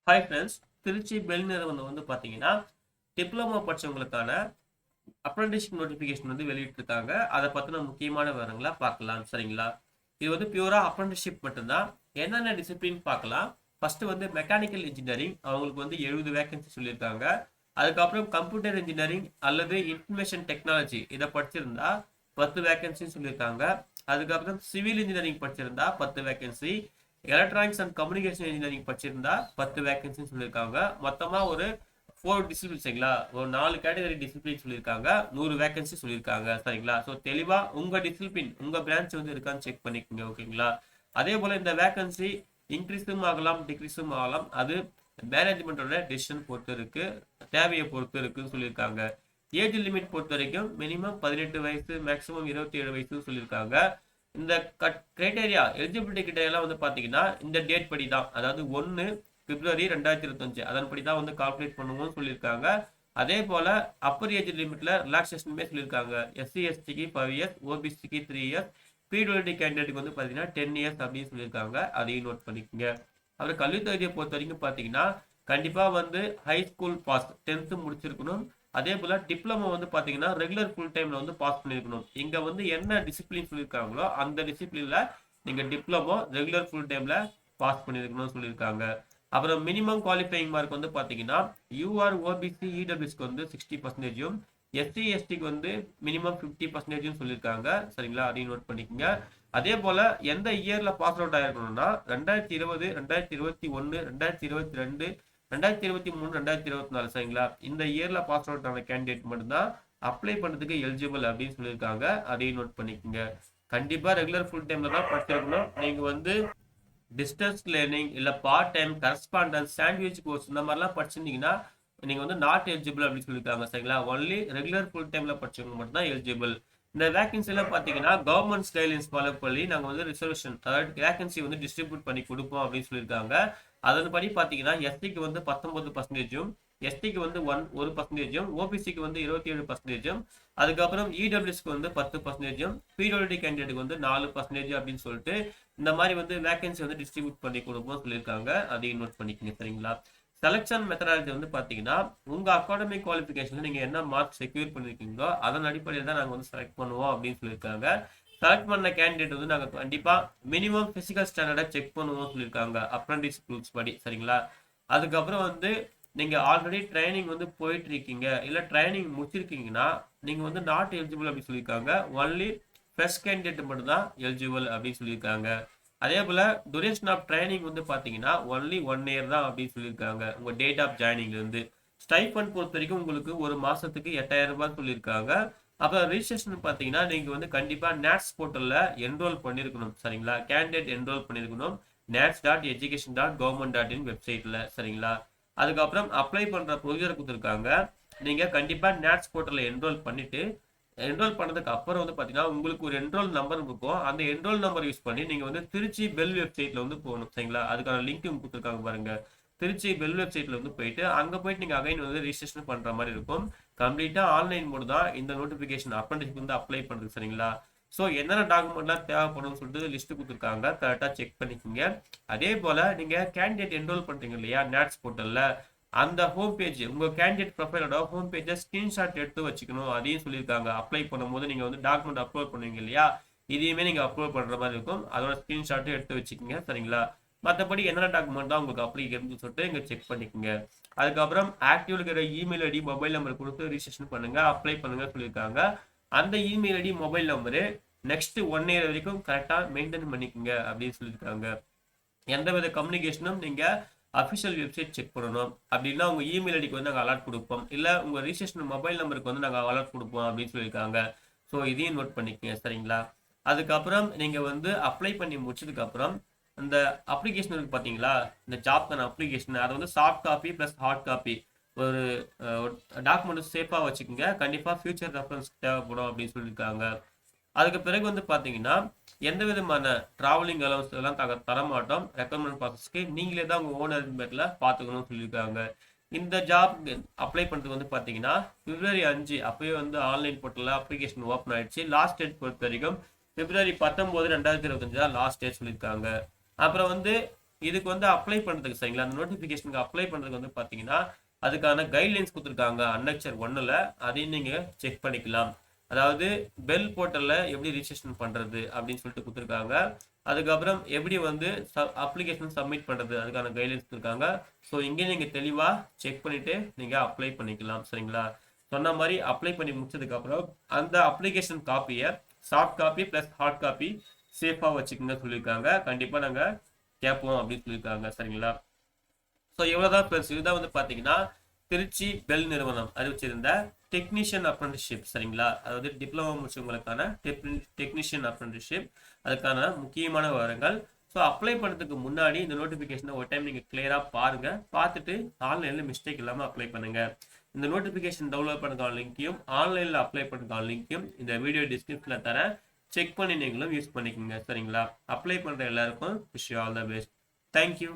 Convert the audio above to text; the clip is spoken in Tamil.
Hi friends. திருச்சி பெல் நிறுவனம் பார்த்தீங்கன்னா டிப்ளமோ படிச்சவங்களுக்கான அப்ரண்டிஸ்ஷிப் நோட்டிஃபிகேஷன் வெளியிட்டிருக்காங்க. அதை பற்றின முக்கியமான விவரங்களை பார்க்கலாம். சரிங்களா? இது பியூரா அப்ரண்டிஸ்ஷிப் மட்டும்தான். என்னென்ன டிசிப்ளின் பார்க்கலாம். ஃபர்ஸ்ட் மெக்கானிக்கல் இன்ஜினியரிங் அவங்களுக்கு 70 வேகன்சி சொல்லியிருக்காங்க. அதுக்கப்புறம் கம்ப்யூட்டர் இன்ஜினியரிங் அல்லது இன்ஃபர்மேஷன் டெக்னாலஜி இதை படிச்சிருந்தா 10 வேகன்சி சொல்லியிருக்காங்க. அதுக்கப்புறம் சிவில் இன்ஜினியரிங் படிச்சிருந்தா 10 vacancy, electronics and communication engineering படிச்சிருந்தா 10 வேகன்சி சொல்லியிருக்காங்க. மொத்தமா ஒரு 4 டிசிப்ளின். சரிங்களா? ஒரு 4 கேட்டகரி டிசிப்ளின் சொல்லியிருக்காங்க. 100 வேகன்சி சொல்லியிருக்காங்க. சரிங்களா? ஸோ தெளிவா உங்க டிசிப்ளின் உங்க பிரான்ச் இருக்கான்னு செக் பண்ணிக்கோங்க. ஓகேங்களா? அதே போல இந்த வேகன்சி இன்க்ரீஸும் ஆகலாம், டிக்ரீஸும் ஆகலாம். அது மேனேஜ்மெண்டோட டெசிஷன் பொறுத்து இருக்கு, தேவையை பொறுத்து இருக்குன்னு சொல்லியிருக்காங்க. ஏஜ் லிமிட் பொறுத்த வரைக்கும் மினிமம் 18 வயசு, மேக்ஸிமம் 27 வயசு சொல்லியிருக்காங்க. இந்த கிரைட்டேரியா எலிஜிபிலிட்டி கிரைட்டேரியா பாத்தீங்கன்னா இந்த டேட் படி தான், அதாவது 1 பிப்ரவரி 2025 அதன்படி தான் கால்குலேட் பண்ணுவோம்னு சொல்லியிருக்காங்க. அதே போல அப்பர் ஏஜ் லிமிட்ல ரிலாக்ஸேஷனுமே சொல்லியிருக்காங்க. எஸ்சி எஸ்டிக்கு 5 இயர்ஸ், ஓபிசிக்கு 3 இயர்ஸ், பிடபிள்யூடி கேண்டிடேட்டுக்கு பாத்தீங்கன்னா 10 இயர்ஸ் அப்படின்னு சொல்லியிருக்காங்க. அதையும் நோட் பண்ணிக்கோங்க. அப்புறம் கல்வி தகுதியை பொறுத்த வரைக்கும் பாத்தீங்கன்னா கண்டிப்பா ஹை ஸ்கூல் பாஸ் 10th முடிச்சிருக்கணும். அதே போல டிப்ளமோ பாத்தீங்கன்னா ரெகுலர் ஃபுல் டைம்ல பாஸ் பண்ணிருக்கணும். இங்க என்ன டிசிப்ளின் சொல்லியிருக்காங்களோ அந்த டிசிப்ளின்ல நீங்க டிப்ளமோ ரெகுலர் ஃபுல் டைம்ல பாஸ் பண்ணிருக்கணும்னு சொல்லியிருக்காங்க. அப்புறம் மினிமம் குவாலிஃபைங் மார்க் பாத்தீங்கன்னா யூஆர் ஓபிசி இடபிள்யூஸ்க்கு 60%, எஸ்சி எஸ்டிக்கு மினிமம் 50% சொல்லியிருக்காங்க. சரிங்களா? அதையும் நோட் பண்ணிக்கோங்க. அதே போல எந்த இயர்ல பாஸ் அவுட் ஆயிருக்கணும்னா 2020, 2021, 2022, 2023, 2024. சரிங்களா? இந்த இயர்ல பாஸ் அவுட் ஆன கேண்டிடேட் மட்டும்தான் அப்ளை பண்ணதுக்கு எலிஜிபிள் அப்படின்னு சொல்லியிருக்காங்க. அதையும் நோட் பண்ணிக்கோங்க. கண்டிப்பா ரெகுலர் ஃபுல் டைம்ல தான் படிச்சிருக்கணும். நீங்க டிஸ்டன்ஸ் லேர்னிங் இல்ல part time, correspondence, sandwich course இந்த மாதிரிலாம் படிச்சிருந்தீங்கன்னா நீங்க நாட் எலிஜிபிள் அப்படின்னு சொல்லியிருக்காங்க. சரிங்களா? ஒன்லி ரெகுலர் ஃபுல் டைம்ல படிச்சவங்க மட்டும் தான் எலிஜிபிள். இந்த வேகன்சி எல்லாம் பாத்தீங்கன்னா கவர்மெண்ட் கைட்லைன்ஸ் ஃபாலோ பண்ணி நாங்க ரிசர்வேஷன், அதாவது வேகன்சி டிஸ்ட்ரிபியூட் பண்ணி கொடுப்போம் அப்படின்னு சொல்லியிருக்காங்க. அதன்படி பாத்தீங்கன்னா எஸ்டிக்கு 19%, எஸ்டிக்கு 1%, ஓபிசிக்கு 27%, அதுக்கப்புறம் இடபிள்யூஸ்க்கு 10%, பிடபிள்யூடி கேண்டிடேட்டுக்கு 4% அப்படின்னு சொல்லிட்டு இந்த மாதிரி வேகன்சி டிஸ்ட்ரிபியூட் பண்ணி கொடுப்போம் சொல்லியிருக்காங்க. அதையும் நோட் பண்ணிக்கோங்க. சரிங்களா? செலக்ஷன் மெத்தடாலஜி பாத்தீங்கன்னா உங்க அகாடமிக் குவாலிஃபிகேஷன்ல நீங்க என்ன மார்க் செக்யூர் பண்ணிருக்கீங்களோ அதன் அடிப்படையில் தான் நாங்க செலக்ட் பண்ணுவோம் அப்படின்னு சொல்லியிருக்காங்க. செலக்ட் பண்ண கேண்டிடேட் நாங்க கண்டிப்பா மினிமம் பிசிக்கல் ஸ்டாண்டர்டை செக் பண்ணுவோம் சொல்லியிருக்காங்க, அப்ரண்டிஸ் ரூல்ஸ் படி. சரிங்களா? அதுக்கப்புறம் நீங்க ஆல்ரெடி ட்ரைனிங் போயிட்டு இருக்கீங்க இல்ல ட்ரைனிங் முடிச்சிருக்கீங்கன்னா நீங்க நாட் எலிஜிபிள் அப்படின்னு சொல்லியிருக்காங்க. ஒன்லி ஃப்ரெஷ் கேண்டிடேட் மட்டும் தான் எலிஜிபிள் அப்படின்னு சொல்லியிருக்காங்க. அதே போல duration ஆஃப் ட்ரைனிங் பாத்தீங்கன்னா ஒன்லி 1 இயர் தான் அப்படின்னு சொல்லியிருக்காங்க. உங்க டேட் ஆஃப் ஜாயினிங்ல இருந்து ஸ்டைஃபண்ட் பொறுத்த வரைக்கும் உங்களுக்கு ஒரு மாசத்துக்கு 8000 ரூபாய் சொல்லியிருக்காங்க. அப்புறம் ரிஜிஸ்ட்ரேஷன் பாத்தீங்கன்னா நீங்க கண்டிப்பா நேட்ஸ் போர்ட்டல்ல என்ரோல் பண்ணிருக்கணும். சரிங்களா? கேண்டிடேட் என்ரோல் பண்ணிருக்கணும் nats.education.government.in வெப்சைட்ல. சரிங்களா? அதுக்கப்புறம் அப்ளை பண்ற ப்ரொசீஜர் கொடுத்துருக்காங்க. நீங்க கண்டிப்பா நேட்ஸ் போர்ட்டல்ல என்ரோல் பண்ணிட்டு என்ரோல் பண்ணதுக்கு அப்புறம் பாத்தீங்கன்னா உங்களுக்கு ஒரு என்ரோல் நம்பர் இருக்கும். அந்த என்ரோல் நம்பர் யூஸ் பண்ணி நீங்க திருச்சி பெல் வெப்சைட்ல போகணும். சரிங்களா? அதுக்கான லிங்க் கொடுத்துருக்காங்க பாருங்க. திருச்சி பெல் வெப்சைட்ல போயிட்டு அங்க போயிட்டு நீங்க அகைன் ரிஜிஸ்ட்ரேஷன் பண்ற மாதிரி இருக்கும். கம்ப்ளீட்டா ஆன்லைன் மோட் தான் இந்த நோட்டிபிகேஷன் அப்ரண்டிஸ்க்கு அப்ளை பண்றது. சரிங்களா? ஸோ என்னென்ன டாக்குமெண்ட்லாம் தேவைப்படும் சொல்லிட்டு லிஸ்ட் கொடுத்துருக்காங்க. கரெக்டா செக் பண்ணிக்கோங்க. அதே போல நீங்க கேண்டிடேட் என்ரோல் பண்றீங்க இல்லையா நேட்ஸ் போர்ட்டல்ல, அந்த ஹோம் பேஜ் உங்க கேண்டிடேட் ப்ரொஃபைலோட ஹோம் பேஜை ஸ்கிரீன்ஷாட் எடுத்து வச்சுக்கணும். அதையும் சொல்லியிருக்காங்க. அப்ளை பண்ணும்போது நீங்க டாக்குமெண்ட் அப்லோட் பண்ணுவீங்க இல்லையா, இதையுமே நீங்க அப்லோட் பண்ற மாதிரி இருக்கும். அதோட ஸ்கிரீன்ஷாட்டும் எடுத்து வச்சுக்கோங்க. சரிங்களா? மற்றபடி என்னென்ன டாக்குமெண்ட் தான் உங்களுக்கு அப்ளை இருந்து சொல்லிட்டு இங்க செக் பண்ணிக்கோங்க. அதுக்கப்புறம் ஆக்டிவ் இருக்கிற இமெயில் ஐடி, மொபைல் நம்பர் கொடுத்து ரிஜிஸ்ட்ரேஷன் பண்ணுங்க, அப்ளை பண்ணுங்க சொல்லியிருக்காங்க. அந்த email ID, mobile number next 1 year வரைக்கும் கரெக்டா மெயின்டைன் பண்ணிக்கோங்க அப்படின்னு சொல்லியிருக்காங்க. எந்தவித கம்யூனிகேஷனும் நீங்க அஃபிஷியல் வெப்சைட் செக் பண்ணணும். அப்படின்னா உங்க இமெயில் ஐடிக்கு நாங்கள் அலர்ட் கொடுப்போம், இல்லை உங்க ரிஜிஸ்ட்ரேஷன் மொபைல் நம்பருக்கு நாங்கள் அலர்ட் கொடுப்போம் அப்படின்னு சொல்லியிருக்காங்க. ஸோ இதையும் நோட் பண்ணிக்கங்க. சரிங்களா? அதுக்கப்புறம் நீங்க அப்ளை பண்ணி முடிச்சதுக்கு அப்புறம் இந்த அப்ளிகேஷன் இருக்கு பாத்தீங்களா, இந்த ஜாப்க்கான அப்ளிகேஷன், அதை soft copy plus hard copy ஒரு டாக்குமெண்ட் சேஃபா வச்சுக்கோங்க. கண்டிப்பா ஃபியூச்சர் ரெஃபரன்ஸ் தேவைப்படும் அப்படின்னு சொல்லியிருக்காங்க. அதுக்கு பிறகு பாத்தீங்கன்னா எந்த விதமான டிராவலிங் அலவன்ஸ் எல்லாம் தர மாட்டோம். ரெக்கமெண்ட் ப்ராசஸ்க்கு நீங்களே தான் உங்க ஓனர் பேர்ல பாத்துக்கணும்னு சொல்லியிருக்காங்க. இந்த ஜாப் அப்ளை பண்றதுக்கு பாத்தீங்கன்னா பிப்ரவரி 5 அப்பவே ஆன்லைன் போர்ட்டல்ல அப்ளிகேஷன் ஓப்பன் ஆயிடுச்சு. லாஸ்ட் டேட் பொறுத்த வரைக்கும் பிப்ரவரி 19, 2025 தான் லாஸ்ட் டேட் சொல்லியிருக்காங்க. அப்புறம் இதுக்கு வந்து அப்ளை பண்ணுறதுக்கு சரிங்களா, அந்த நோட்டிஃபிகேஷனுக்கு அப்ளை பண்ணுறதுக்கு வந்து பார்த்தீங்கன்னா அதுக்கான கைட்லைன்ஸ் கொடுத்துருக்காங்க அன்னெக்சர் 1ல், அதையும் நீங்கள் செக் பண்ணிக்கலாம். அதாவது பெல் போர்ட்டலில் எப்படி ரிஜிஸ்ட்ரேஷன் பண்ணுறது அப்படின்னு சொல்லிட்டு கொடுத்துருக்காங்க. அதுக்கப்புறம் எப்படி வந்து அப்ளிகேஷன் சப்மிட் பண்ணுறது அதுக்கான கைட்லைன்ஸ் கொடுத்துருக்காங்க. ஸோ இங்கே நீங்கள் தெளிவாக செக் பண்ணிவிட்டு நீங்கள் அப்ளை பண்ணிக்கலாம் சரிங்களா. சொன்ன மாதிரி அப்ளை பண்ணி முடிச்சதுக்கப்புறம் அந்த அப்ளிகேஷன் காப்பியை soft copy plus hard copy சேஃபாக வச்சுக்கோங்க சொல்லியிருக்காங்க. கண்டிப்பாக நாங்கள் கேட்போம் அப்படின்னு சொல்லியிருக்காங்க சரிங்களா. ஸோ இவ்வளோதான் ஃப்ரெண்ட்ஸ். இதுதான் வந்து பார்த்தீங்கன்னா திருச்சி பெல் நிறுவனம் அறிவிச்சிருந்த டெக்னீஷியன் அப்ரண்டிஸ்ஷிப் சரிங்களா. அதாவது டிப்ளமோ முடிச்சவங்களுக்கான டெக்னீஷியன் அப்ரண்டிஸ்ஷிப் அதுக்கான முக்கியமான விவரங்கள். ஸோ அப்ளை பண்ணுறதுக்கு முன்னாடி இந்த நோட்டிஃபிகேஷனை ஒரு டைம் நீங்கள் கிளியராக பாருங்கள். பார்த்துட்டு ஆன்லைனில் மிஸ்டேக் இல்லாமல் அப்ளை பண்ணுங்கள். இந்த நோட்டிஃபிகேஷன் டவுன்லோட் பண்ணுறதுக்கான லிங்க்கையும் ஆன்லைனில் அப்ளை பண்ணுறதுக்கான லிங்க்கையும் இந்த வீடியோ டிஸ்கிரிப்ஷனில் தரேன். செக் பண்ணி நீங்களும் யூஸ் பண்ணிக்கோங்க சரிங்களா. அப்ளை பண்ணுற எல்லாருக்கும் wish you all the best. Thank you.